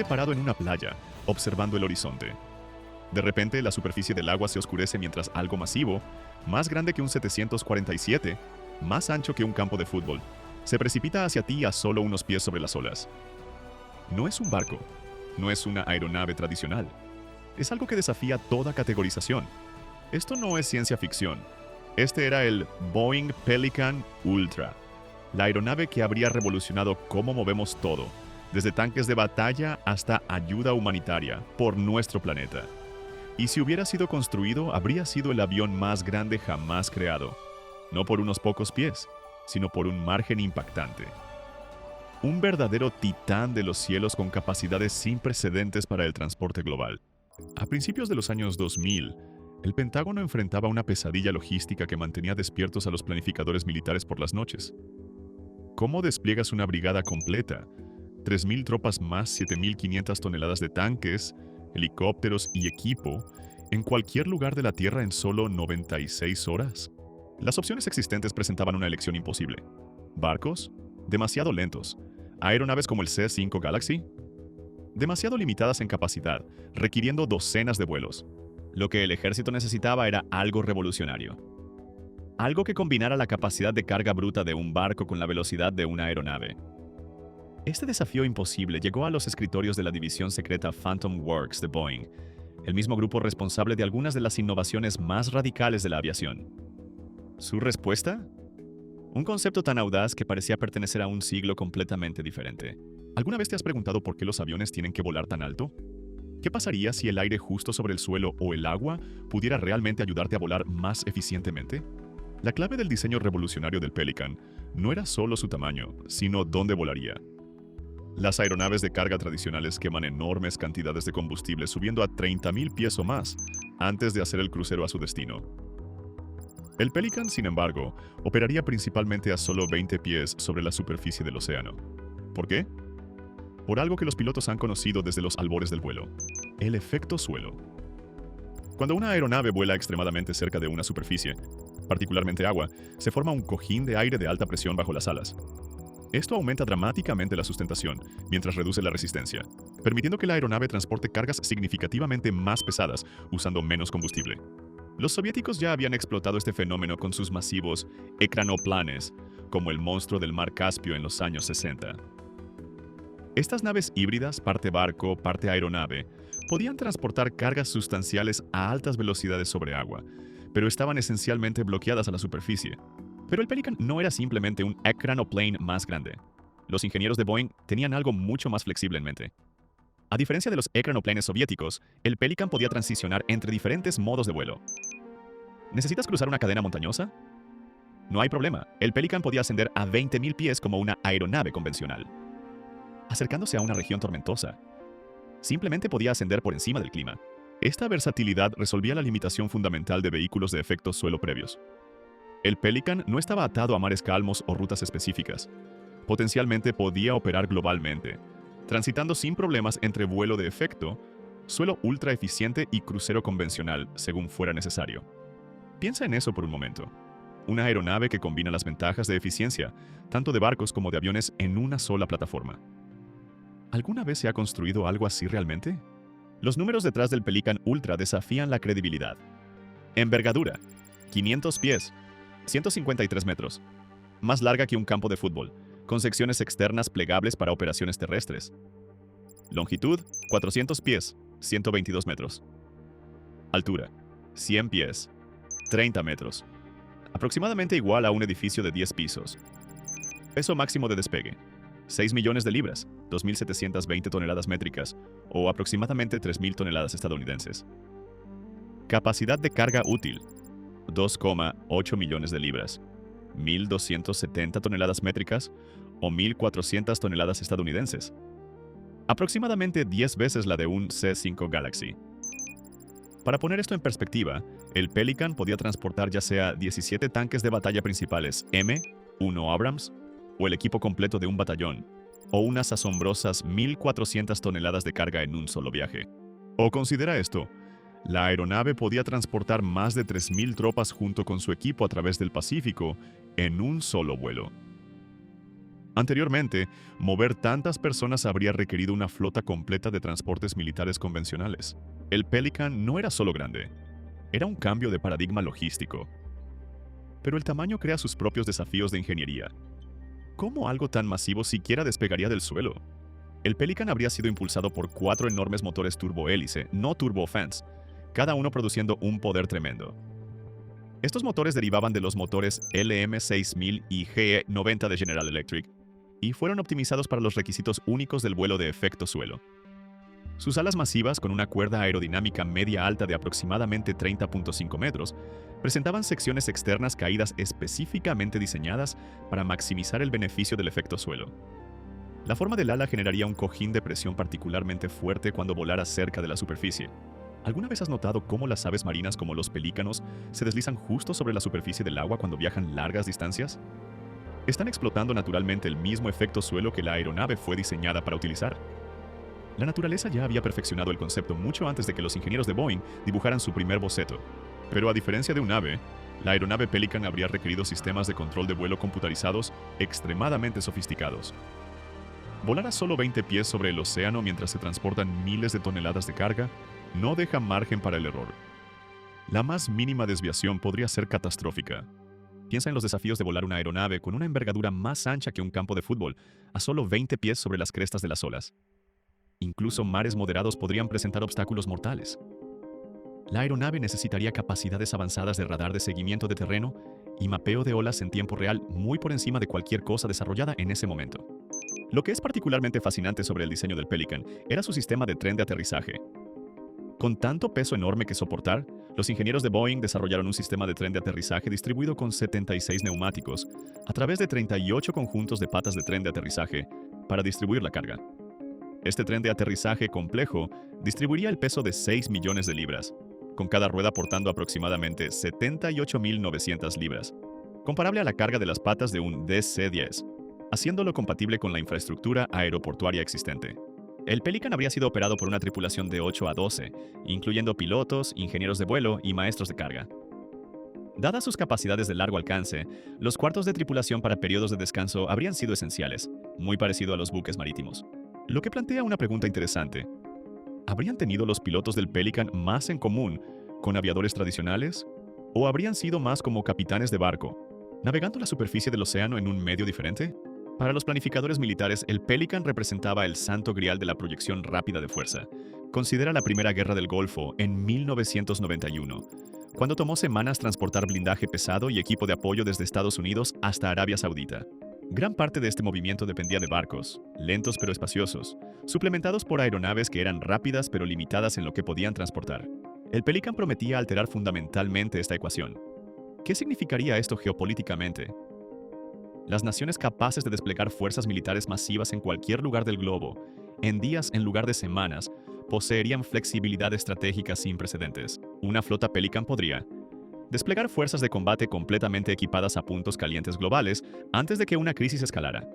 simplemente parado en una playa, observando el horizonte. De repente, la superficie del agua se oscurece mientras algo masivo, más grande que un 747, más ancho que un campo de fútbol, se precipita hacia ti a solo unos pies sobre las olas. No es un barco, no es una aeronave tradicional. Es algo que desafía toda categorización. Esto no es ciencia ficción. Este era el Boeing Pelican Ultra, la aeronave que habría revolucionado cómo movemos todo, desde tanques de batalla hasta ayuda humanitaria, por nuestro planeta. Y si hubiera sido construido, habría sido el avión más grande jamás creado, no por unos pocos pies, sino por un margen impactante. Un verdadero titán de los cielos con capacidades sin precedentes para el transporte global. A principios de los años 2000, el Pentágono enfrentaba una pesadilla logística que mantenía despiertos a los planificadores militares por las noches. ¿Cómo despliegas una brigada completa? 3.000 tropas más 7.500 toneladas de tanques, helicópteros y equipo en cualquier lugar de la Tierra en solo 96 horas. Las opciones existentes presentaban una elección imposible. Barcos, demasiado lentos. Aeronaves como el C-5 Galaxy, demasiado limitadas en capacidad, requiriendo docenas de vuelos. Lo que el ejército necesitaba era algo revolucionario. Algo que combinara la capacidad de carga bruta de un barco con la velocidad de una aeronave. Este desafío imposible llegó a los escritorios de la división secreta Phantom Works de Boeing, el mismo grupo responsable de algunas de las innovaciones más radicales de la aviación. ¿Su respuesta? Un concepto tan audaz que parecía pertenecer a un siglo completamente diferente. ¿Alguna vez te has preguntado por qué los aviones tienen que volar tan alto? ¿Qué pasaría si el aire justo sobre el suelo o el agua pudiera realmente ayudarte a volar más eficientemente? La clave del diseño revolucionario del Pelican no era solo su tamaño, sino dónde volaría. Las aeronaves de carga tradicionales queman enormes cantidades de combustible subiendo a 30.000 pies o más antes de hacer el crucero a su destino. El Pelican, sin embargo, operaría principalmente a solo 20 pies sobre la superficie del océano. ¿Por qué? Por algo que los pilotos han conocido desde los albores del vuelo: el efecto suelo. Cuando una aeronave vuela extremadamente cerca de una superficie, particularmente agua, se forma un cojín de aire de alta presión bajo las alas. Esto aumenta dramáticamente la sustentación, mientras reduce la resistencia, permitiendo que la aeronave transporte cargas significativamente más pesadas usando menos combustible. Los soviéticos ya habían explotado este fenómeno con sus masivos ekranoplanes, como el monstruo del mar Caspio en los años 60. Estas naves híbridas, parte barco, parte aeronave, podían transportar cargas sustanciales a altas velocidades sobre agua, pero estaban esencialmente bloqueadas a la superficie. Pero el Pelican no era simplemente un ekranoplane más grande. Los ingenieros de Boeing tenían algo mucho más flexible en mente. A diferencia de los ekranoplanes soviéticos, el Pelican podía transicionar entre diferentes modos de vuelo. ¿Necesitas cruzar una cadena montañosa? No hay problema, el Pelican podía ascender a 20.000 pies como una aeronave convencional. Acercándose a una región tormentosa, simplemente podía ascender por encima del clima. Esta versatilidad resolvía la limitación fundamental de vehículos de efecto suelo previos. El Pelican no estaba atado a mares calmos o rutas específicas. Potencialmente podía operar globalmente, transitando sin problemas entre vuelo de efecto, suelo ultra eficiente y crucero convencional, según fuera necesario. Piensa en eso por un momento. Una aeronave que combina las ventajas de eficiencia, tanto de barcos como de aviones, en una sola plataforma. ¿Alguna vez se ha construido algo así realmente? Los números detrás del Pelican Ultra desafían la credibilidad. Envergadura: 500 pies, 153 metros. Más larga que un campo de fútbol, con secciones externas plegables para operaciones terrestres. Longitud: 400 pies, 122 metros. Altura: 100 pies, 30 metros. Aproximadamente igual a un edificio de 10 pisos. Peso máximo de despegue: 6 millones de libras, 2.720 toneladas métricas, o aproximadamente 3.000 toneladas estadounidenses. Capacidad de carga útil: 2,8 millones de libras, 1.270 toneladas métricas, o 1.400 toneladas estadounidenses. Aproximadamente 10 veces la de un C-5 Galaxy. Para poner esto en perspectiva, el Pelican podía transportar ya sea 17 tanques de batalla principales M1 Abrams, o el equipo completo de un batallón, o unas asombrosas 1.400 toneladas de carga en un solo viaje. O considera esto: la aeronave podía transportar más de 3.000 tropas junto con su equipo a través del Pacífico en un solo vuelo. Anteriormente, mover tantas personas habría requerido una flota completa de transportes militares convencionales. El Pelican no era solo grande, era un cambio de paradigma logístico. Pero el tamaño crea sus propios desafíos de ingeniería. ¿Cómo algo tan masivo siquiera despegaría del suelo? El Pelican habría sido impulsado por 4 enormes motores turbohélice, no turbofans, cada uno produciendo un poder tremendo. Estos motores derivaban de los motores LM6000 y GE90 de General Electric y fueron optimizados para los requisitos únicos del vuelo de efecto suelo. Sus alas masivas, con una cuerda aerodinámica media alta de aproximadamente 30.5 metros, presentaban secciones externas caídas específicamente diseñadas para maximizar el beneficio del efecto suelo. La forma del ala generaría un cojín de presión particularmente fuerte cuando volara cerca de la superficie. ¿Alguna vez has notado cómo las aves marinas como los pelícanos se deslizan justo sobre la superficie del agua cuando viajan largas distancias? Están explotando naturalmente el mismo efecto suelo que la aeronave fue diseñada para utilizar. La naturaleza ya había perfeccionado el concepto mucho antes de que los ingenieros de Boeing dibujaran su primer boceto. Pero a diferencia de un ave, la aeronave Pelican habría requerido sistemas de control de vuelo computarizados extremadamente sofisticados. Volar a solo 20 pies sobre el océano mientras se transportan miles de toneladas de carga no deja margen para el error. La más mínima desviación podría ser catastrófica. Piensa en los desafíos de volar una aeronave con una envergadura más ancha que un campo de fútbol a solo 20 pies sobre las crestas de las olas. Incluso mares moderados podrían presentar obstáculos mortales. La aeronave necesitaría capacidades avanzadas de radar de seguimiento de terreno y mapeo de olas en tiempo real muy por encima de cualquier cosa desarrollada en ese momento. Lo que es particularmente fascinante sobre el diseño del Pelican era su sistema de tren de aterrizaje. Con tanto peso enorme que soportar, los ingenieros de Boeing desarrollaron un sistema de tren de aterrizaje distribuido con 76 neumáticos a través de 38 conjuntos de patas de tren de aterrizaje para distribuir la carga. Este tren de aterrizaje complejo distribuiría el peso de 6 millones de libras, con cada rueda aportando aproximadamente 78.900 libras, comparable a la carga de las patas de un DC-10, haciéndolo compatible con la infraestructura aeroportuaria existente. El Pelican habría sido operado por una tripulación de 8 a 12, incluyendo pilotos, ingenieros de vuelo y maestros de carga. Dadas sus capacidades de largo alcance, los cuartos de tripulación para periodos de descanso habrían sido esenciales, muy parecido a los buques marítimos. Lo que plantea una pregunta interesante. ¿Habrían tenido los pilotos del Pelican más en común con aviadores tradicionales? ¿O habrían sido más como capitanes de barco, navegando la superficie del océano en un medio diferente? Para los planificadores militares, el Pelican representaba el santo grial de la proyección rápida de fuerza. Considera la Primera Guerra del Golfo en 1991, cuando tomó semanas transportar blindaje pesado y equipo de apoyo desde Estados Unidos hasta Arabia Saudita. Gran parte de este movimiento dependía de barcos, lentos pero espaciosos, suplementados por aeronaves que eran rápidas pero limitadas en lo que podían transportar. El Pelican prometía alterar fundamentalmente esta ecuación. ¿Qué significaría esto geopolíticamente? Las naciones capaces de desplegar fuerzas militares masivas en cualquier lugar del globo, en días en lugar de semanas, poseerían flexibilidad estratégica sin precedentes. Una flota Pelican podría desplegar fuerzas de combate completamente equipadas a puntos calientes globales antes de que una crisis escalara.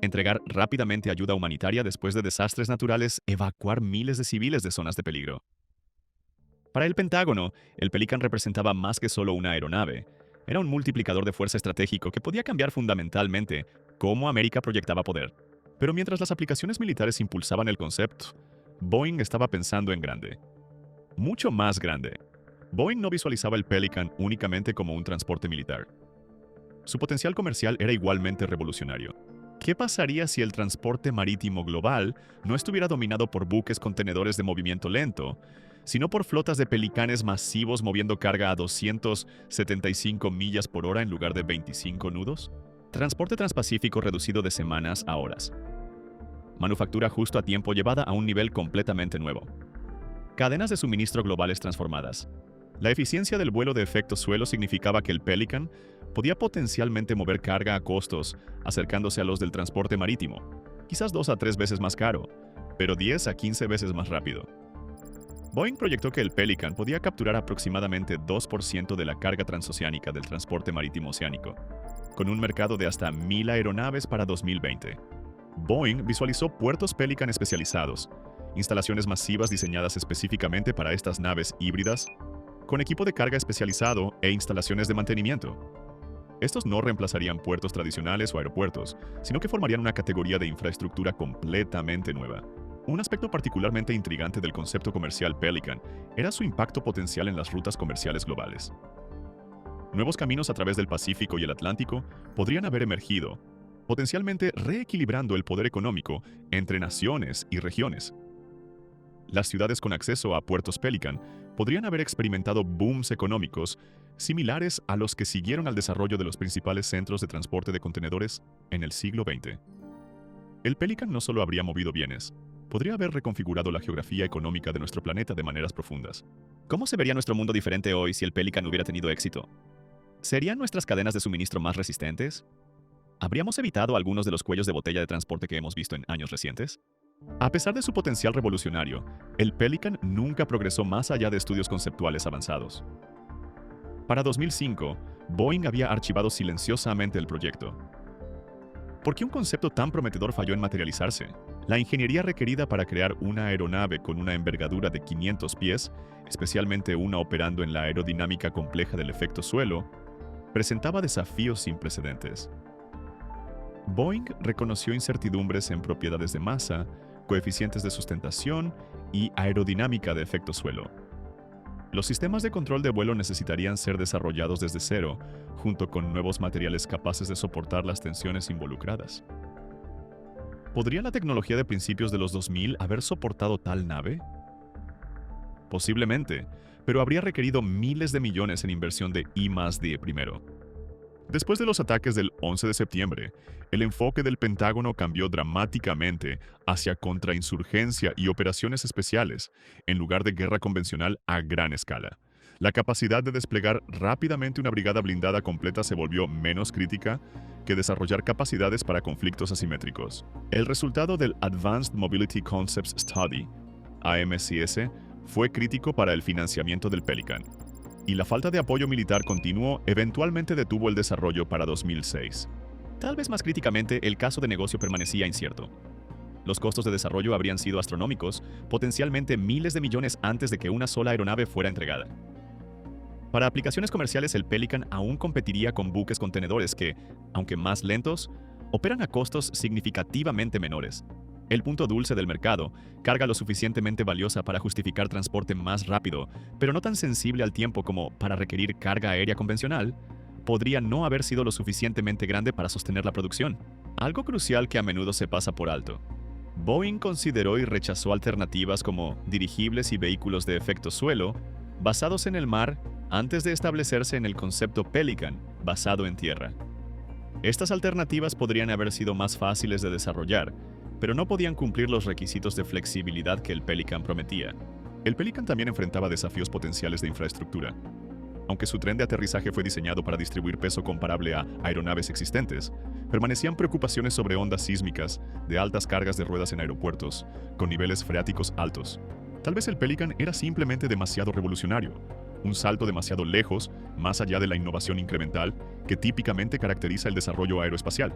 Entregar rápidamente ayuda humanitaria después de desastres naturales, evacuar miles de civiles de zonas de peligro. Para el Pentágono, el Pelican representaba más que solo una aeronave. Era un multiplicador de fuerza estratégico que podía cambiar fundamentalmente cómo América proyectaba poder. Pero mientras las aplicaciones militares impulsaban el concepto, Boeing estaba pensando en grande. Mucho más grande. Boeing no visualizaba el Pelican únicamente como un transporte militar. Su potencial comercial era igualmente revolucionario. ¿Qué pasaría si el transporte marítimo global no estuviera dominado por buques contenedores de movimiento lento, sino por flotas de pelicanes masivos moviendo carga a 275 millas por hora en lugar de 25 nudos? Transporte transpacífico reducido de semanas a horas. Manufactura justo a tiempo llevada a un nivel completamente nuevo. Cadenas de suministro globales transformadas. La eficiencia del vuelo de efecto suelo significaba que el Pelican podía potencialmente mover carga a costos acercándose a los del transporte marítimo, quizás 2 a 3 veces más caro, pero 10 a 15 veces más rápido. Boeing proyectó que el Pelican podía capturar aproximadamente 2% de la carga transoceánica del transporte marítimo oceánico, con un mercado de hasta 1.000 aeronaves para 2020. Boeing visualizó puertos Pelican especializados, instalaciones masivas diseñadas específicamente para estas naves híbridas, con equipo de carga especializado e instalaciones de mantenimiento. Estos no reemplazarían puertos tradicionales o aeropuertos, sino que formarían una categoría de infraestructura completamente nueva. Un aspecto particularmente intrigante del concepto comercial Pelican era su impacto potencial en las rutas comerciales globales. Nuevos caminos a través del Pacífico y el Atlántico podrían haber emergido, potencialmente reequilibrando el poder económico entre naciones y regiones. Las ciudades con acceso a puertos Pelican podrían haber experimentado booms económicos similares a los que siguieron al desarrollo de los principales centros de transporte de contenedores en el siglo XX. El Pelican no solo habría movido bienes, podría haber reconfigurado la geografía económica de nuestro planeta de maneras profundas. ¿Cómo se vería nuestro mundo diferente hoy si el Pelican hubiera tenido éxito? ¿Serían nuestras cadenas de suministro más resistentes? ¿Habríamos evitado algunos de los cuellos de botella de transporte que hemos visto en años recientes? A pesar de su potencial revolucionario, el Pelican nunca progresó más allá de estudios conceptuales avanzados. Para 2005, Boeing había archivado silenciosamente el proyecto. ¿Por qué un concepto tan prometedor falló en materializarse? La ingeniería requerida para crear una aeronave con una envergadura de 500 pies, especialmente una operando en la aerodinámica compleja del efecto suelo, presentaba desafíos sin precedentes. Boeing reconoció incertidumbres en propiedades de masa, coeficientes de sustentación y aerodinámica de efecto suelo. Los sistemas de control de vuelo necesitarían ser desarrollados desde cero, junto con nuevos materiales capaces de soportar las tensiones involucradas. ¿Podría la tecnología de principios de los 2000 haber soportado tal nave? Posiblemente, pero habría requerido miles de millones en inversión de I+D primero. Después de los ataques del 11 de septiembre, el enfoque del Pentágono cambió dramáticamente hacia contrainsurgencia y operaciones especiales, en lugar de guerra convencional a gran escala. La capacidad de desplegar rápidamente una brigada blindada completa se volvió menos crítica que desarrollar capacidades para conflictos asimétricos. El resultado del Advanced Mobility Concepts Study, AMCS, fue crítico para el financiamiento del Pelican, y la falta de apoyo militar continuo eventualmente detuvo el desarrollo para 2006. Tal vez más críticamente, el caso de negocio permanecía incierto. Los costos de desarrollo habrían sido astronómicos, potencialmente miles de millones antes de que una sola aeronave fuera entregada. Para aplicaciones comerciales, el Pelican aún competiría con buques contenedores que, aunque más lentos, operan a costos significativamente menores. El punto dulce del mercado, carga lo suficientemente valiosa para justificar transporte más rápido, pero no tan sensible al tiempo como para requerir carga aérea convencional, podría no haber sido lo suficientemente grande para sostener la producción. Algo crucial que a menudo se pasa por alto. Boeing consideró y rechazó alternativas como dirigibles y vehículos de efecto suelo, basados en el mar, antes de establecerse en el concepto Pelican, basado en tierra. Estas alternativas podrían haber sido más fáciles de desarrollar, pero no podían cumplir los requisitos de flexibilidad que el Pelican prometía. El Pelican también enfrentaba desafíos potenciales de infraestructura. Aunque su tren de aterrizaje fue diseñado para distribuir peso comparable a aeronaves existentes, permanecían preocupaciones sobre ondas sísmicas, de altas cargas de ruedas en aeropuertos, con niveles freáticos altos. Tal vez el Pelican era simplemente demasiado revolucionario, un salto demasiado lejos, más allá de la innovación incremental que típicamente caracteriza el desarrollo aeroespacial.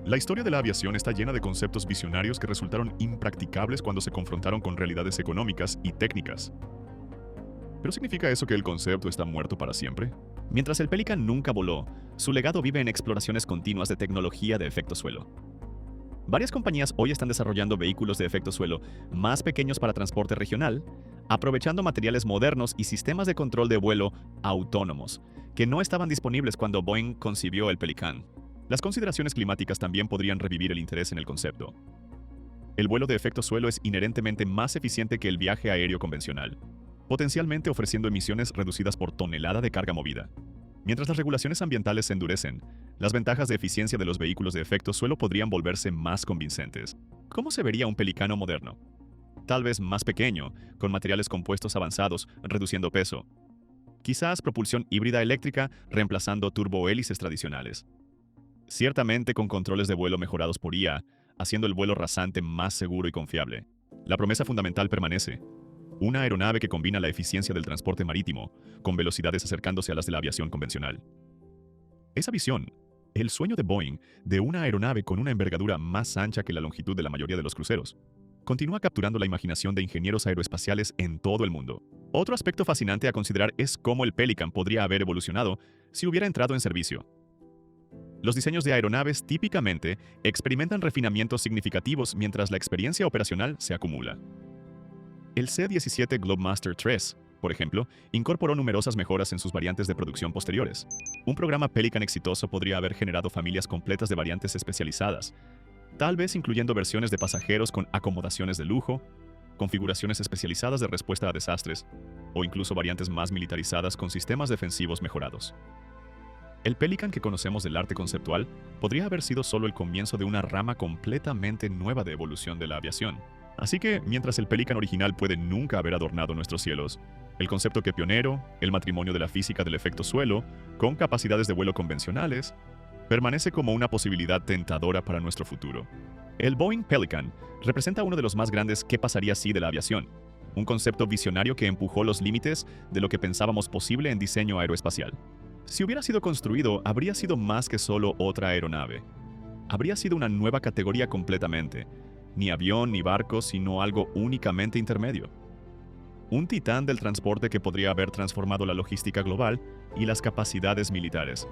La historia de la aviación está llena de conceptos visionarios que resultaron impracticables cuando se confrontaron con realidades económicas y técnicas. ¿Pero significa eso que el concepto está muerto para siempre? Mientras el Pelican nunca voló, su legado vive en exploraciones continuas de tecnología de efecto suelo. Varias compañías hoy están desarrollando vehículos de efecto suelo más pequeños para transporte regional, aprovechando materiales modernos y sistemas de control de vuelo autónomos, que no estaban disponibles cuando Boeing concibió el Pelican. Las consideraciones climáticas también podrían revivir el interés en el concepto. El vuelo de efecto suelo es inherentemente más eficiente que el viaje aéreo convencional, potencialmente ofreciendo emisiones reducidas por tonelada de carga movida. Mientras las regulaciones ambientales se endurecen, las ventajas de eficiencia de los vehículos de efecto suelo podrían volverse más convincentes. ¿Cómo se vería un Pelicano moderno? Tal vez más pequeño, con materiales compuestos avanzados, reduciendo peso. Quizás propulsión híbrida eléctrica reemplazando turbohélices tradicionales. Ciertamente con controles de vuelo mejorados por IA, haciendo el vuelo rasante más seguro y confiable. La promesa fundamental permanece. Una aeronave que combina la eficiencia del transporte marítimo con velocidades acercándose a las de la aviación convencional. Esa visión, el sueño de Boeing de una aeronave con una envergadura más ancha que la longitud de la mayoría de los cruceros, continúa capturando la imaginación de ingenieros aeroespaciales en todo el mundo. Otro aspecto fascinante a considerar es cómo el Pelican podría haber evolucionado si hubiera entrado en servicio. Los diseños de aeronaves típicamente experimentan refinamientos significativos mientras la experiencia operacional se acumula. El C-17 Globemaster III, por ejemplo, incorporó numerosas mejoras en sus variantes de producción posteriores. Un programa Pelican exitoso podría haber generado familias completas de variantes especializadas, tal vez incluyendo versiones de pasajeros con acomodaciones de lujo, configuraciones especializadas de respuesta a desastres, o incluso variantes más militarizadas con sistemas defensivos mejorados. El Pelican que conocemos del arte conceptual podría haber sido solo el comienzo de una rama completamente nueva de evolución de la aviación. Así que, mientras el Pelican original puede nunca haber adornado nuestros cielos, el concepto que pionero, el matrimonio de la física del efecto suelo, con capacidades de vuelo convencionales, permanece como una posibilidad tentadora para nuestro futuro. El Boeing Pelican representa uno de los más grandes ¿qué pasaría si? De la aviación, un concepto visionario que empujó los límites de lo que pensábamos posible en diseño aeroespacial. Si hubiera sido construido, habría sido más que solo otra aeronave. Habría sido una nueva categoría completamente, ni avión ni barco, sino algo únicamente intermedio. Un titán del transporte que podría haber transformado la logística global y las capacidades militares.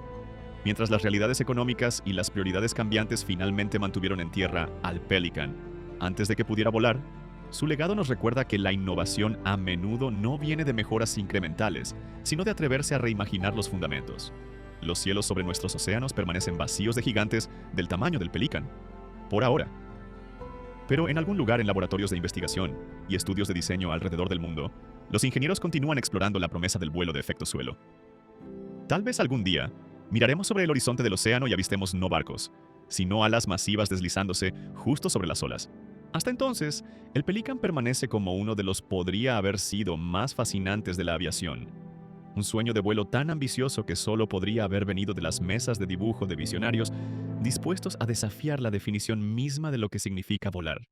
Mientras las realidades económicas y las prioridades cambiantes finalmente mantuvieron en tierra al Pelican, antes de que pudiera volar, su legado nos recuerda que la innovación a menudo no viene de mejoras incrementales, sino de atreverse a reimaginar los fundamentos. Los cielos sobre nuestros océanos permanecen vacíos de gigantes del tamaño del Pelican, por ahora. Pero en algún lugar en laboratorios de investigación y estudios de diseño alrededor del mundo, los ingenieros continúan explorando la promesa del vuelo de efecto suelo. Tal vez algún día, miraremos sobre el horizonte del océano y avistemos no barcos, sino alas masivas deslizándose justo sobre las olas. Hasta entonces, el Pelican permanece como uno de los podría haber sido más fascinantes de la aviación. Un sueño de vuelo tan ambicioso que solo podría haber venido de las mesas de dibujo de visionarios dispuestos a desafiar la definición misma de lo que significa volar.